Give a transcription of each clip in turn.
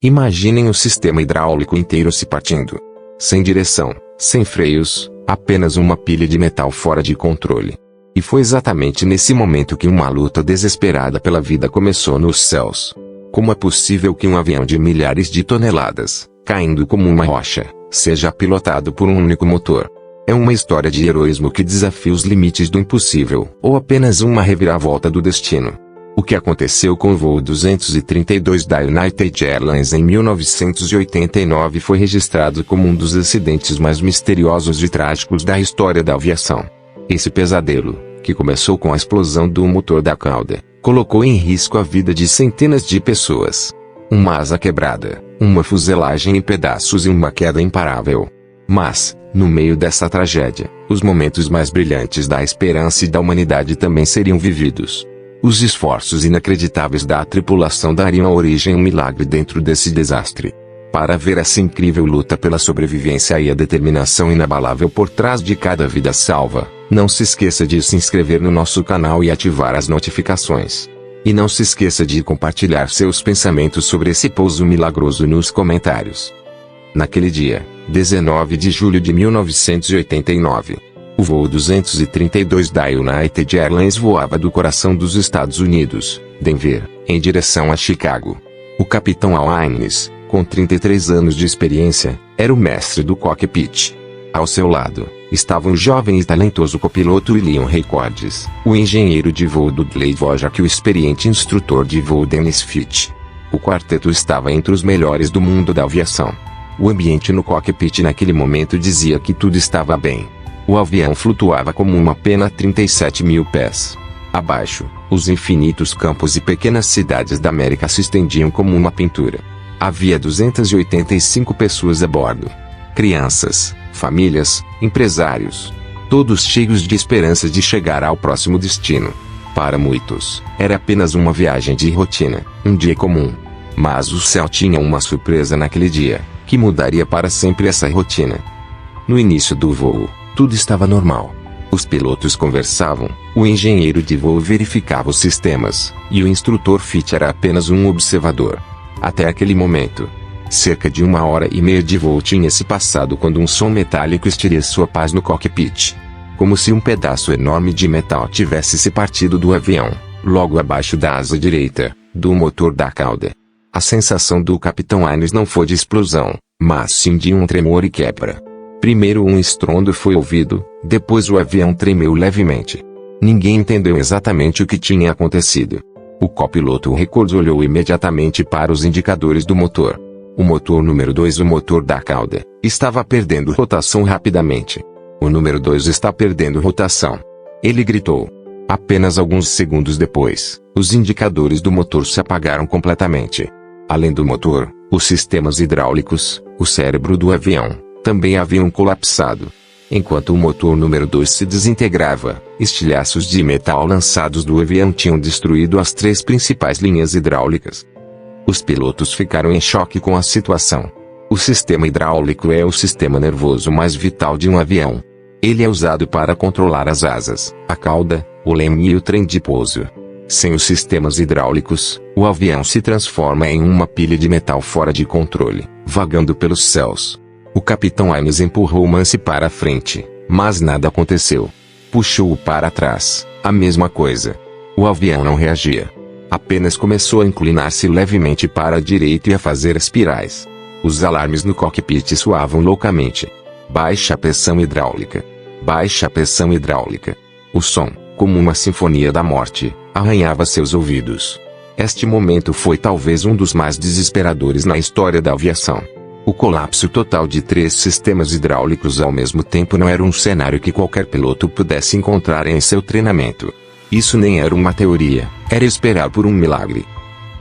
Imaginem o sistema hidráulico inteiro se partindo. Sem direção, sem freios, apenas uma pilha de metal fora de controle. E foi exatamente nesse momento que uma luta desesperada pela vida começou nos céus. Como é possível que um avião de milhares de toneladas, caindo como uma rocha, seja pilotado por um único motor? É uma história de heroísmo que desafia os limites do impossível, ou apenas uma reviravolta do destino? O que aconteceu com o voo 232 da United Airlines em 1989 foi registrado como um dos acidentes mais misteriosos e trágicos da história da aviação. Esse pesadelo, que começou com a explosão do motor da cauda, colocou em risco a vida de centenas de pessoas. Uma asa quebrada, uma fuselagem em pedaços e uma queda imparável. Mas, no meio dessa tragédia, os momentos mais brilhantes da esperança e da humanidade também seriam vividos. Os esforços inacreditáveis da tripulação dariam origem a um milagre dentro desse desastre. Para ver essa incrível luta pela sobrevivência e a determinação inabalável por trás de cada vida salva, não se esqueça de se inscrever no nosso canal e ativar as notificações. E não se esqueça de compartilhar seus pensamentos sobre esse pouso milagroso nos comentários. Naquele dia, 19 de julho de 1989, o voo 232 da United Airlines voava do coração dos Estados Unidos, Denver, em direção a Chicago. O capitão Al Haynes, com 33 anos de experiência, era o mestre do cockpit. Ao seu lado, estavam o jovem e talentoso copiloto William Records, o engenheiro de voo Dudley Wojak e o experiente instrutor de voo Dennis Fitch. O quarteto estava entre os melhores do mundo da aviação. O ambiente no cockpit naquele momento dizia que tudo estava bem. O avião flutuava como uma pena a 37 mil pés. Abaixo, os infinitos campos e pequenas cidades da América se estendiam como uma pintura. Havia 285 pessoas a bordo. Crianças, famílias, empresários. Todos cheios de esperança de chegar ao próximo destino. Para muitos, era apenas uma viagem de rotina, um dia comum. Mas o céu tinha uma surpresa naquele dia, que mudaria para sempre essa rotina. No início do voo, tudo estava normal. Os pilotos conversavam, o engenheiro de voo verificava os sistemas, e o instrutor Fitch era apenas um observador. Até aquele momento. Cerca de 1h30 de voo tinha se passado quando um som metálico extinguia sua paz no cockpit. Como se um pedaço enorme de metal tivesse se partido do avião, logo abaixo da asa direita, do motor da cauda. A sensação do capitão Haynes não foi de explosão, mas sim de um tremor e quebra. Primeiro um estrondo foi ouvido, depois o avião tremeu levemente. Ninguém entendeu exatamente o que tinha acontecido. O copiloto Records olhou imediatamente para os indicadores do motor. O motor número 2, o motor da cauda, estava perdendo rotação rapidamente. O número 2 está perdendo rotação. Ele gritou. Apenas alguns segundos depois, os indicadores do motor se apagaram completamente. Além do motor, os sistemas hidráulicos, o cérebro do avião, também haviam colapsado. Enquanto o motor número 2 se desintegrava, estilhaços de metal lançados do avião tinham destruído as 3 principais linhas hidráulicas. Os pilotos ficaram em choque com a situação. O sistema hidráulico é o sistema nervoso mais vital de um avião. Ele é usado para controlar as asas, a cauda, o leme e o trem de pouso. Sem os sistemas hidráulicos, o avião se transforma em uma pilha de metal fora de controle, vagando pelos céus. O capitão Haynes empurrou o Mance para a frente, mas nada aconteceu. Puxou-o para trás, a mesma coisa. O avião não reagia. Apenas começou a inclinar-se levemente para a direita e a fazer espirais. Os alarmes no cockpit soavam loucamente. Baixa pressão hidráulica. Baixa pressão hidráulica. O som, como uma sinfonia da morte, arranhava seus ouvidos. Este momento foi talvez um dos mais desesperadores na história da aviação. O colapso total de 3 sistemas hidráulicos ao mesmo tempo não era um cenário que qualquer piloto pudesse encontrar em seu treinamento. Isso nem era uma teoria, era esperar por um milagre.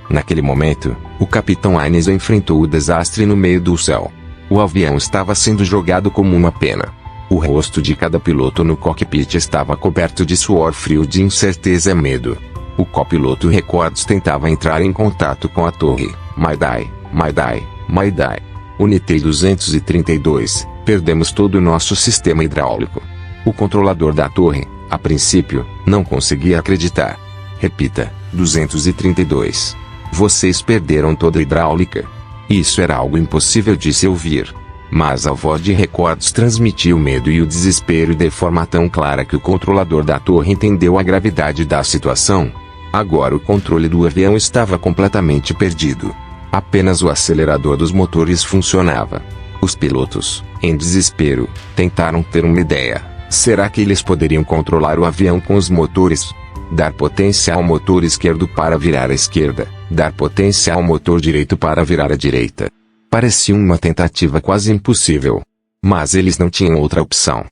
Naquele momento, o capitão Haynes enfrentou o desastre no meio do céu. O avião estava sendo jogado como uma pena. O rosto de cada piloto no cockpit estava coberto de suor frio de incerteza e medo. O copiloto Records tentava entrar em contato com a torre. Mayday, Mayday, Mayday. Unité 232, perdemos todo o nosso sistema hidráulico. O controlador da torre, a princípio, não conseguia acreditar. Repita, 232. Vocês perderam toda a hidráulica. Isso era algo impossível de se ouvir. Mas a voz de recordes transmitia o medo e o desespero de forma tão clara que o controlador da torre entendeu a gravidade da situação. Agora o controle do avião estava completamente perdido. Apenas o acelerador dos motores funcionava. Os pilotos, em desespero, tentaram ter uma ideia. Será que eles poderiam controlar o avião com os motores? Dar potência ao motor esquerdo para virar à esquerda, dar potência ao motor direito para virar à direita. Parecia uma tentativa quase impossível. Mas eles não tinham outra opção.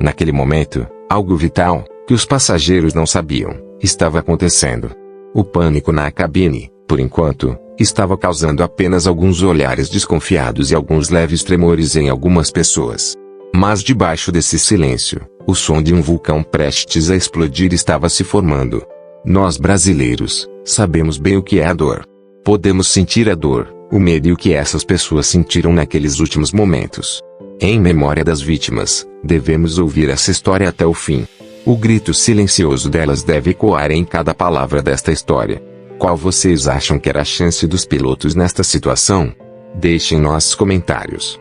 Naquele momento, algo vital, que os passageiros não sabiam, estava acontecendo. O pânico na cabine, por enquanto, estava causando apenas alguns olhares desconfiados e alguns leves tremores em algumas pessoas. Mas debaixo desse silêncio, o som de um vulcão prestes a explodir estava se formando. Nós brasileiros, sabemos bem o que é a dor. Podemos sentir a dor, o medo e o que essas pessoas sentiram naqueles últimos momentos. Em memória das vítimas, devemos ouvir essa história até o fim. O grito silencioso delas deve ecoar em cada palavra desta história. Qual vocês acham que era a chance dos pilotos nesta situação? Deixem nossos comentários.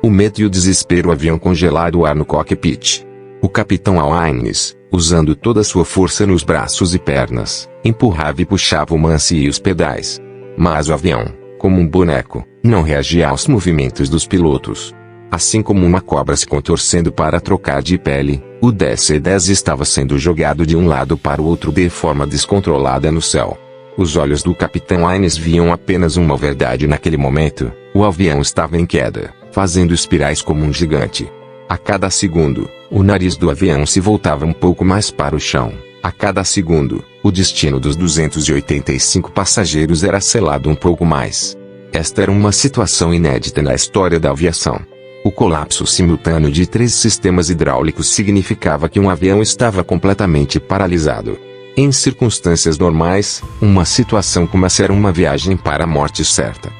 O medo e o desespero haviam congelado o ar no cockpit. O capitão Al-Aines, usando toda sua força nos braços e pernas, empurrava e puxava o manche e os pedais. Mas o avião, como um boneco, não reagia aos movimentos dos pilotos. Assim como uma cobra se contorcendo para trocar de pele, o DC-10 estava sendo jogado de um lado para o outro de forma descontrolada no céu. Os olhos do capitão Aines viam apenas uma verdade naquele momento: o avião estava em queda, fazendo espirais como um gigante. A cada segundo, o nariz do avião se voltava um pouco mais para o chão. A cada segundo, o destino dos 285 passageiros era selado um pouco mais. Esta era uma situação inédita na história da aviação. O colapso simultâneo de 3 sistemas hidráulicos significava que um avião estava completamente paralisado. Em circunstâncias normais, uma situação como essa era uma viagem para a morte certa.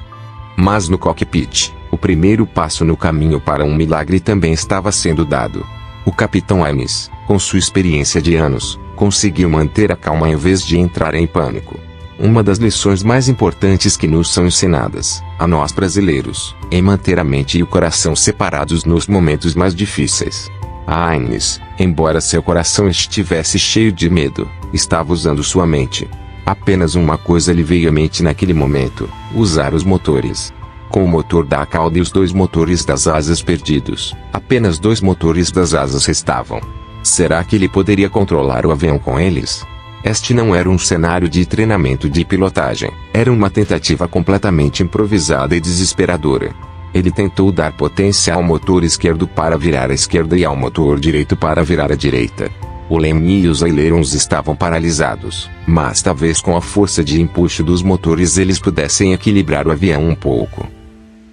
Mas no cockpit, o primeiro passo no caminho para um milagre também estava sendo dado. O capitão Aines, com sua experiência de anos, conseguiu manter a calma em vez de entrar em pânico. Uma das lições mais importantes que nos são ensinadas, a nós brasileiros, é manter a mente e o coração separados nos momentos mais difíceis. A Aines, embora seu coração estivesse cheio de medo, estava usando sua mente. Apenas uma coisa lhe veio à mente naquele momento: usar os motores. Com o motor da cauda e os 2 motores das asas perdidos, apenas 2 motores das asas restavam. Será que ele poderia controlar o avião com eles? Este não era um cenário de treinamento de pilotagem, era uma tentativa completamente improvisada e desesperadora. Ele tentou dar potência ao motor esquerdo para virar à esquerda e ao motor direito para virar à direita. O leme e os ailerons estavam paralisados, mas talvez com a força de empuxo dos motores eles pudessem equilibrar o avião um pouco.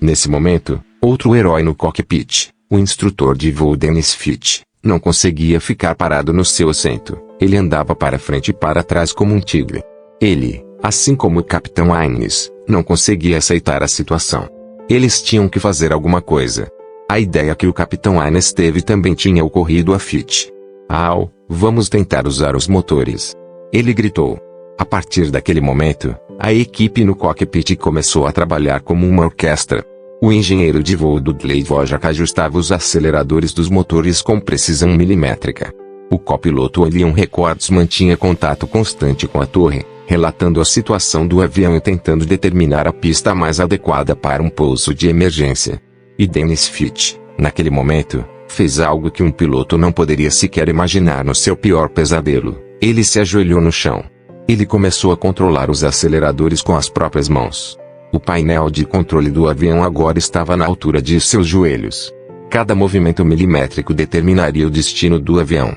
Nesse momento, outro herói no cockpit, o instrutor de voo Dennis Fitch, não conseguia ficar parado no seu assento. Ele andava para frente e para trás como um tigre. Ele, assim como o capitão Aines, não conseguia aceitar a situação. Eles tinham que fazer alguma coisa. A ideia que o capitão Aines teve também tinha ocorrido a Fitch. Al, vamos tentar usar os motores. Ele gritou. A partir daquele momento, a equipe no cockpit começou a trabalhar como uma orquestra. O engenheiro de voo Dudley Wojak ajustava os aceleradores dos motores com precisão milimétrica. O copiloto Leon Records mantinha contato constante com a torre, relatando a situação do avião e tentando determinar a pista mais adequada para um pouso de emergência. E Dennis Fitch, naquele momento, fez algo que um piloto não poderia sequer imaginar no seu pior pesadelo. Ele se ajoelhou no chão. Ele começou a controlar os aceleradores com as próprias mãos. O painel de controle do avião agora estava na altura de seus joelhos. Cada movimento milimétrico determinaria o destino do avião.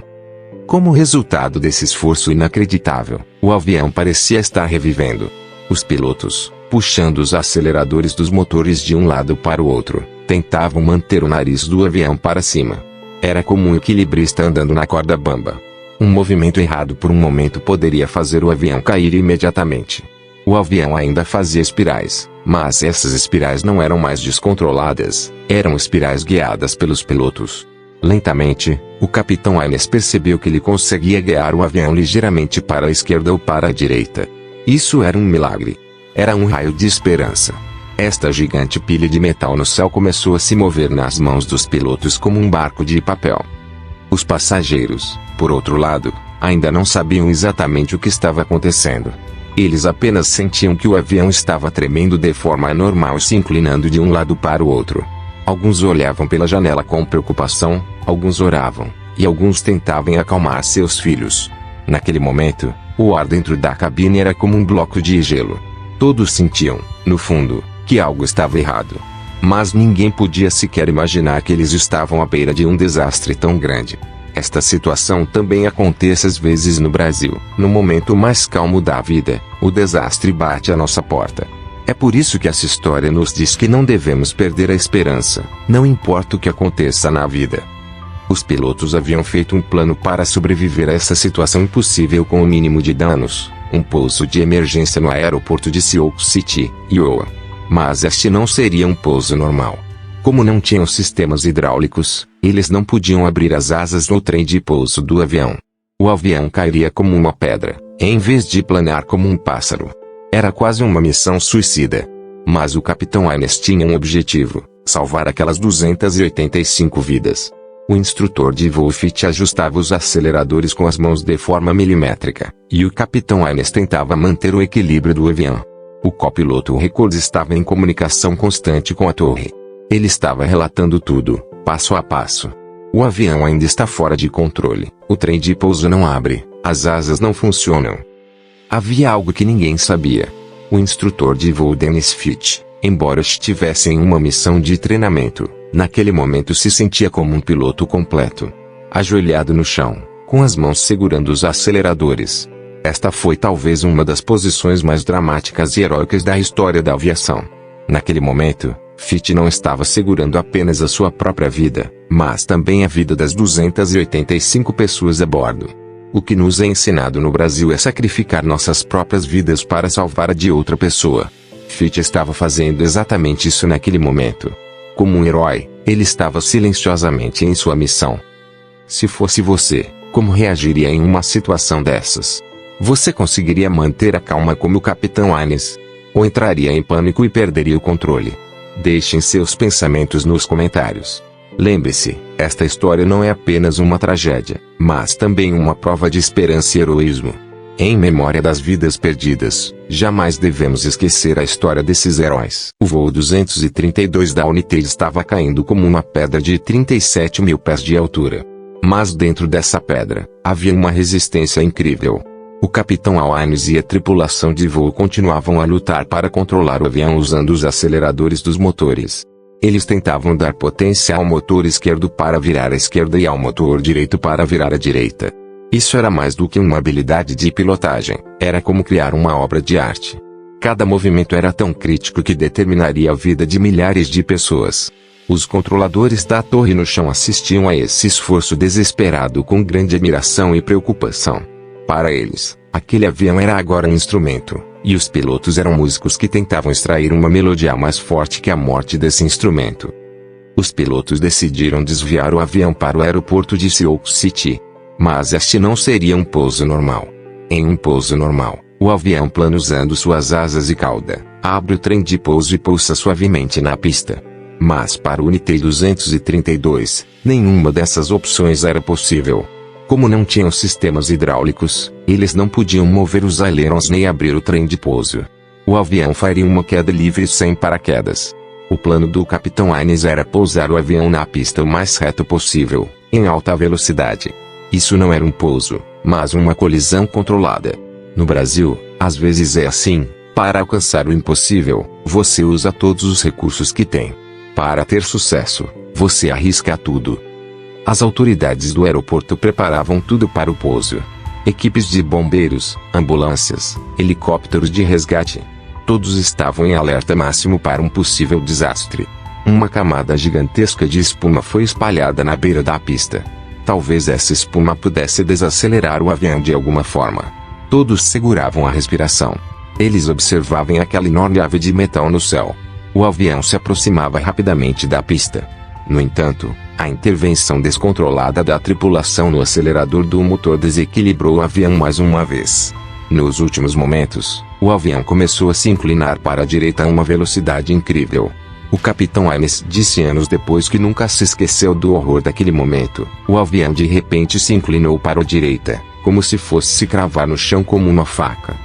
Como resultado desse esforço inacreditável, o avião parecia estar revivendo. Os pilotos, puxando os aceleradores dos motores de um lado para o outro, tentavam manter o nariz do avião para cima. Era como um equilibrista andando na corda bamba. Um movimento errado por um momento poderia fazer o avião cair imediatamente. O avião ainda fazia espirais, mas essas espirais não eram mais descontroladas, eram espirais guiadas pelos pilotos. Lentamente, o capitão Aines percebeu que ele conseguia guiar o avião ligeiramente para a esquerda ou para a direita. Isso era um milagre. Era um raio de esperança. Esta gigante pilha de metal no céu começou a se mover nas mãos dos pilotos como um barco de papel. Os passageiros, por outro lado, ainda não sabiam exatamente o que estava acontecendo. Eles apenas sentiam que o avião estava tremendo de forma anormal e se inclinando de um lado para o outro. Alguns olhavam pela janela com preocupação, alguns oravam, e alguns tentavam acalmar seus filhos. Naquele momento, o ar dentro da cabine era como um bloco de gelo. Todos sentiam, no fundo, que algo estava errado. Mas ninguém podia sequer imaginar que eles estavam à beira de um desastre tão grande. Esta situação também acontece às vezes no Brasil. No momento mais calmo da vida, o desastre bate à nossa porta. É por isso que essa história nos diz que não devemos perder a esperança, não importa o que aconteça na vida. Os pilotos haviam feito um plano para sobreviver a essa situação impossível com o mínimo de danos, um pouso de emergência no aeroporto de Sioux City, Iowa. Mas este não seria um pouso normal. Como não tinham sistemas hidráulicos, eles não podiam abrir as asas no trem de pouso do avião. O avião cairia como uma pedra, em vez de planar como um pássaro. Era quase uma missão suicida. Mas o capitão Innes tinha um objetivo: salvar aquelas 285 vidas. O instrutor de voo Fitch ajustava os aceleradores com as mãos de forma milimétrica, e o capitão Innes tentava manter o equilíbrio do avião. O copiloto Records estava em comunicação constante com a torre. Ele estava relatando tudo, passo a passo. O avião ainda está fora de controle, o trem de pouso não abre, as asas não funcionam. Havia algo que ninguém sabia. O instrutor de voo Dennis Fitch, embora estivesse em uma missão de treinamento, naquele momento se sentia como um piloto completo. Ajoelhado no chão, com as mãos segurando os aceleradores. Esta foi talvez uma das posições mais dramáticas e heróicas da história da aviação. Naquele momento, Fitch não estava segurando apenas a sua própria vida, mas também a vida das 285 pessoas a bordo. O que nos é ensinado no Brasil é sacrificar nossas próprias vidas para salvar a de outra pessoa. Fitch estava fazendo exatamente isso naquele momento. Como um herói, ele estava silenciosamente em sua missão. Se fosse você, como reagiria em uma situação dessas? Você conseguiria manter a calma como o capitão Innes? Ou entraria em pânico e perderia o controle? Deixem seus pensamentos nos comentários. Lembre-se, esta história não é apenas uma tragédia, mas também uma prova de esperança e heroísmo. Em memória das vidas perdidas, jamais devemos esquecer a história desses heróis. O voo 232 da United estava caindo como uma pedra de 37 mil pés de altura. Mas dentro dessa pedra, havia uma resistência incrível. O capitão Innes e a tripulação de voo continuavam a lutar para controlar o avião usando os aceleradores dos motores. Eles tentavam dar potência ao motor esquerdo para virar à esquerda e ao motor direito para virar à direita. Isso era mais do que uma habilidade de pilotagem, era como criar uma obra de arte. Cada movimento era tão crítico que determinaria a vida de milhares de pessoas. Os controladores da torre no chão assistiam a esse esforço desesperado com grande admiração e preocupação. Para eles, aquele avião era agora um instrumento, e os pilotos eram músicos que tentavam extrair uma melodia mais forte que a morte desse instrumento. Os pilotos decidiram desviar o avião para o aeroporto de Sioux City. Mas este não seria um pouso normal. Em um pouso normal, o avião plana usando suas asas e cauda, abre o trem de pouso e pousa suavemente na pista. Mas para o United 232, nenhuma dessas opções era possível. Como não tinham sistemas hidráulicos, eles não podiam mover os ailerons nem abrir o trem de pouso. O avião faria uma queda livre sem paraquedas. O plano do capitão Innes era pousar o avião na pista o mais reto possível, em alta velocidade. Isso não era um pouso, mas uma colisão controlada. No Brasil, às vezes é assim: para alcançar o impossível, você usa todos os recursos que tem. Para ter sucesso, você arrisca tudo. As autoridades do aeroporto preparavam tudo para o pouso. Equipes de bombeiros, ambulâncias, helicópteros de resgate. Todos estavam em alerta máximo para um possível desastre. Uma camada gigantesca de espuma foi espalhada na beira da pista. Talvez essa espuma pudesse desacelerar o avião de alguma forma. Todos seguravam a respiração. Eles observavam aquela enorme ave de metal no céu. O avião se aproximava rapidamente da pista. No entanto, a intervenção descontrolada da tripulação no acelerador do motor desequilibrou o avião mais uma vez. Nos últimos momentos, O avião começou a se inclinar para a direita a uma velocidade incrível. O capitão Haines disse anos depois que nunca se esqueceu do horror daquele momento. O avião de repente se inclinou para a direita, como se fosse se cravar no chão como uma faca.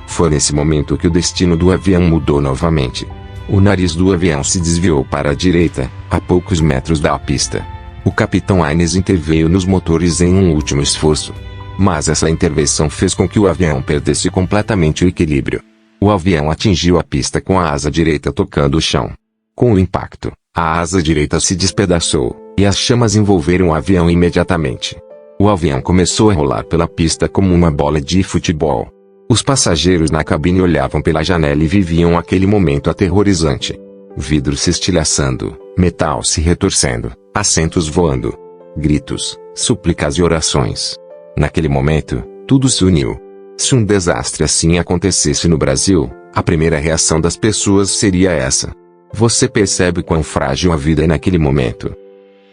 Foi nesse momento que o destino do avião mudou novamente. O nariz do avião se desviou para a direita, a poucos metros da pista. O capitão Haines interveio nos motores em um último esforço. Mas essa intervenção fez com que o avião perdesse completamente o equilíbrio. O avião atingiu a pista com a asa direita tocando o chão. Com o impacto, a asa direita se despedaçou, e as chamas envolveram o avião imediatamente. O avião começou a rolar pela pista como uma bola de futebol. Os passageiros na cabine olhavam pela janela e viviam aquele momento aterrorizante. Vidros se estilhaçando, metal se retorcendo, assentos voando. Gritos, súplicas e orações. Naquele momento, tudo se uniu. Se um desastre assim acontecesse no Brasil, a primeira reação das pessoas seria essa. Você percebe quão frágil a vida é naquele momento.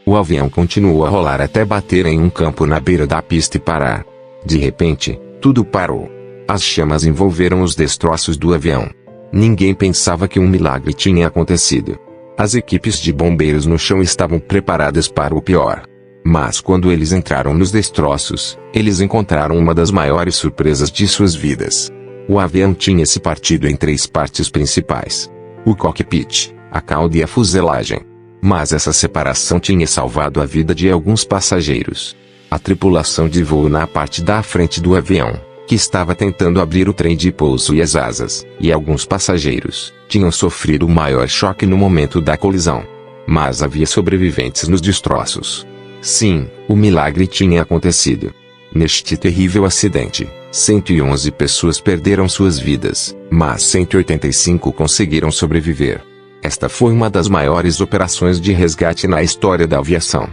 O avião continuou a rolar até bater em um campo na beira da pista e parar. De repente, tudo parou. As chamas envolveram os destroços do avião. Ninguém pensava que um milagre tinha acontecido. As equipes de bombeiros no chão estavam preparadas para o pior. Mas quando eles entraram nos destroços, eles encontraram uma das maiores surpresas de suas vidas. O avião tinha se partido em 3 partes principais: o cockpit, a cauda e a fuselagem. Mas essa separação tinha salvado a vida de alguns passageiros. A tripulação de voo na parte da frente do avião, que estava tentando abrir o trem de pouso e as asas, e alguns passageiros, tinham sofrido o maior choque no momento da colisão. Mas havia sobreviventes nos destroços. Sim, o milagre tinha acontecido. Neste terrível acidente, 111 pessoas perderam suas vidas, mas 185 conseguiram sobreviver. Esta foi uma das maiores operações de resgate na história da aviação.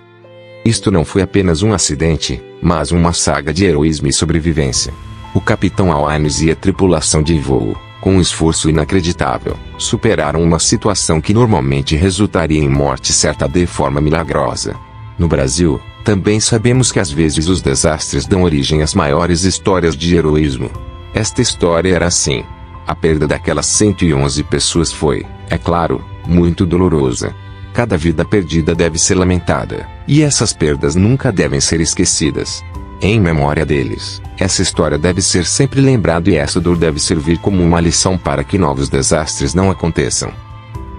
Isto não foi apenas um acidente, mas uma saga de heroísmo e sobrevivência. O capitão Haines e a tripulação de voo, com um esforço inacreditável, superaram uma situação que normalmente resultaria em morte certa de forma milagrosa. No Brasil, também sabemos que às vezes os desastres dão origem às maiores histórias de heroísmo. Esta história era assim. A perda daquelas 111 pessoas foi, é claro, muito dolorosa. Cada vida perdida deve ser lamentada, e essas perdas nunca devem ser esquecidas. Em memória deles, essa história deve ser sempre lembrada e essa dor deve servir como uma lição para que novos desastres não aconteçam.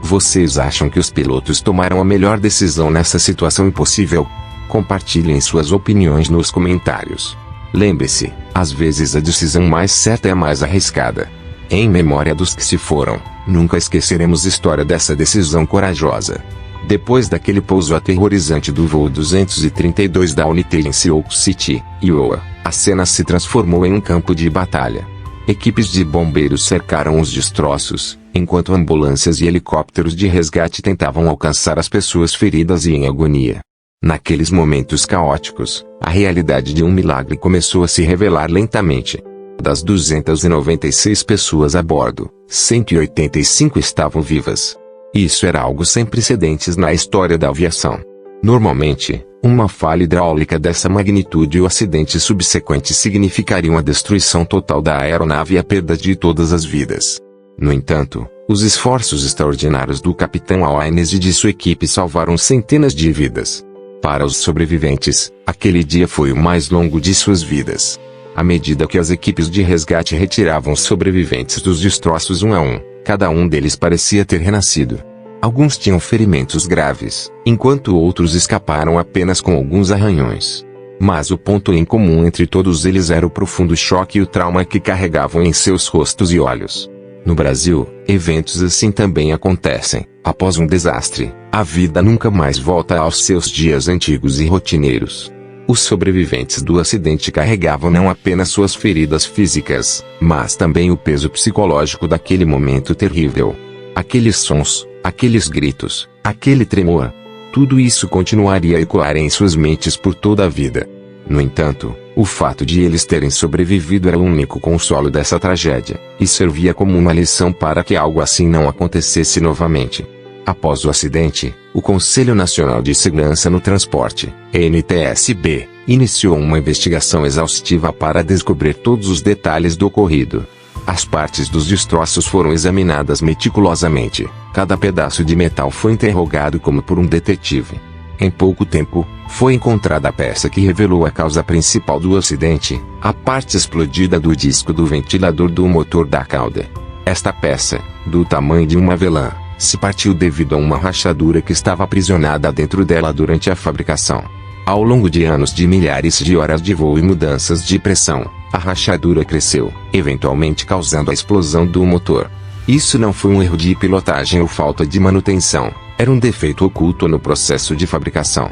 Vocês acham que os pilotos tomaram a melhor decisão nessa situação impossível? Compartilhem suas opiniões nos comentários. Lembre-se, às vezes a decisão mais certa é a mais arriscada. Em memória dos que se foram, nunca esqueceremos a história dessa decisão corajosa. Depois daquele pouso aterrorizante do voo 232 da United em Sioux City, Iowa, a cena se transformou em um campo de batalha. Equipes de bombeiros cercaram os destroços, enquanto ambulâncias e helicópteros de resgate tentavam alcançar as pessoas feridas e em agonia. Naqueles momentos caóticos, a realidade de um milagre começou a se revelar lentamente. Das 296 pessoas a bordo, 185 estavam vivas. Isso era algo sem precedentes na história da aviação. Normalmente, uma falha hidráulica dessa magnitude e o acidente subsequente significariam a destruição total da aeronave e a perda de todas as vidas. No entanto, os esforços extraordinários do capitão Haines e de sua equipe salvaram centenas de vidas. Para os sobreviventes, aquele dia foi o mais longo de suas vidas. À medida que as equipes de resgate retiravam os sobreviventes dos destroços um a um, cada um deles parecia ter renascido. Alguns tinham ferimentos graves, enquanto outros escaparam apenas com alguns arranhões. Mas o ponto em comum entre todos eles era o profundo choque e o trauma que carregavam em seus rostos e olhos. No Brasil, eventos assim também acontecem. Após um desastre, a vida nunca mais volta aos seus dias antigos e rotineiros. Os sobreviventes do acidente carregavam não apenas suas feridas físicas, mas também o peso psicológico daquele momento terrível. Aqueles sons, aqueles gritos, aquele tremor. Tudo isso continuaria a ecoar em suas mentes por toda a vida. No entanto, o fato de eles terem sobrevivido era o único consolo dessa tragédia, e servia como uma lição para que algo assim não acontecesse novamente. Após o acidente, o Conselho Nacional de Segurança no Transporte, NTSB, iniciou uma investigação exaustiva para descobrir todos os detalhes do ocorrido. As partes dos destroços foram examinadas meticulosamente. Cada pedaço de metal foi interrogado como por um detetive. Em pouco tempo, foi encontrada a peça que revelou a causa principal do acidente, a parte explodida do disco do ventilador do motor da cauda. Esta peça, do tamanho de uma avelã, se partiu devido a uma rachadura que estava aprisionada dentro dela durante a fabricação. Ao longo de anos de milhares de horas de voo e mudanças de pressão, a rachadura cresceu, eventualmente causando a explosão do motor. Isso não foi um erro de pilotagem ou falta de manutenção, era um defeito oculto no processo de fabricação.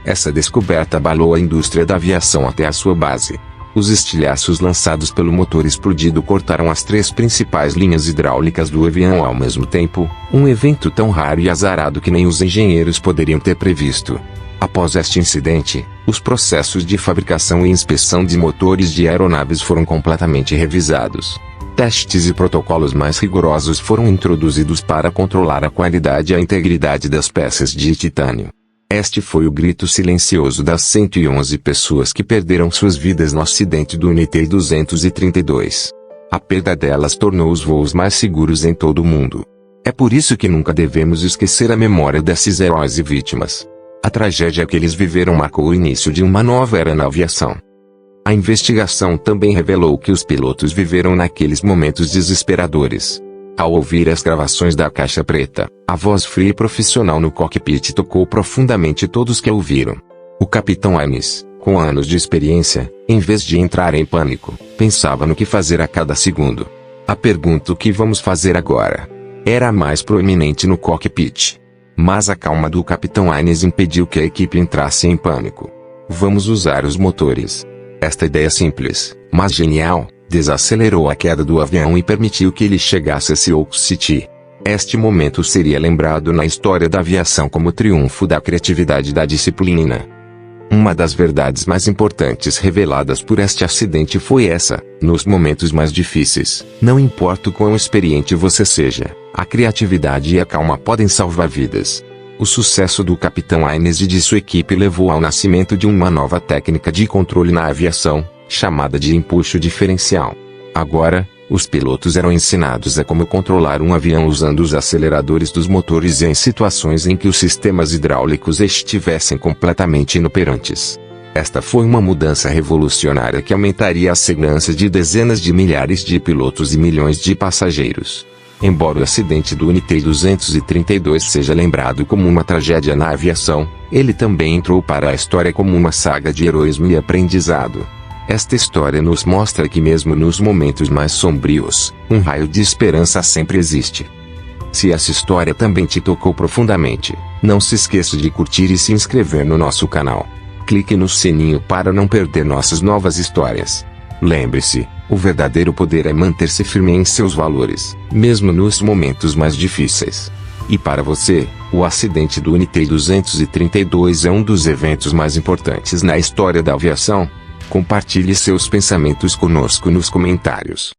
Essa descoberta abalou a indústria da aviação até a sua base. Os estilhaços lançados pelo motor explodido cortaram as 3 principais linhas hidráulicas do avião ao mesmo tempo, um evento tão raro e azarado que nem os engenheiros poderiam ter previsto. Após este incidente, os processos de fabricação e inspeção de motores de aeronaves foram completamente revisados. Testes e protocolos mais rigorosos foram introduzidos para controlar a qualidade e a integridade das peças de titânio. Este foi o grito silencioso das 111 pessoas que perderam suas vidas no acidente do NT-232. A perda delas tornou os voos mais seguros em todo o mundo. É por isso que nunca devemos esquecer a memória desses heróis e vítimas. A tragédia que eles viveram marcou o início de uma nova era na aviação. A investigação também revelou que os pilotos viveram naqueles momentos desesperadores. Ao ouvir as gravações da caixa preta, a voz fria e profissional no cockpit tocou profundamente todos que a ouviram. O capitão Ames, com anos de experiência, em vez de entrar em pânico, pensava no que fazer a cada segundo. A pergunta "o que vamos fazer agora?" era a mais proeminente no cockpit. Mas a calma do capitão Ames impediu que a equipe entrasse em pânico. "Vamos usar os motores." Esta ideia simples, mas genial, desacelerou a queda do avião e permitiu que ele chegasse a Sioux City. Este momento seria lembrado na história da aviação como o triunfo da criatividade e da disciplina. Uma das verdades mais importantes reveladas por este acidente foi essa: nos momentos mais difíceis, não importa o quão experiente você seja, a criatividade e a calma podem salvar vidas. O sucesso do capitão Ames e de sua equipe levou ao nascimento de uma nova técnica de controle na aviação, chamada de empuxo diferencial. Agora, os pilotos eram ensinados a como controlar um avião usando os aceleradores dos motores em situações em que os sistemas hidráulicos estivessem completamente inoperantes. Esta foi uma mudança revolucionária que aumentaria a segurança de dezenas de milhares de pilotos e milhões de passageiros. Embora o acidente do NT-232 seja lembrado como uma tragédia na aviação, ele também entrou para a história como uma saga de heroísmo e aprendizado. Esta história nos mostra que mesmo nos momentos mais sombrios, um raio de esperança sempre existe. Se essa história também te tocou profundamente, não se esqueça de curtir e se inscrever no nosso canal. Clique no sininho para não perder nossas novas histórias. Lembre-se, o verdadeiro poder é manter-se firme em seus valores, mesmo nos momentos mais difíceis. E para você, o acidente do NT-232 é um dos eventos mais importantes na história da aviação? Compartilhe seus pensamentos conosco nos comentários.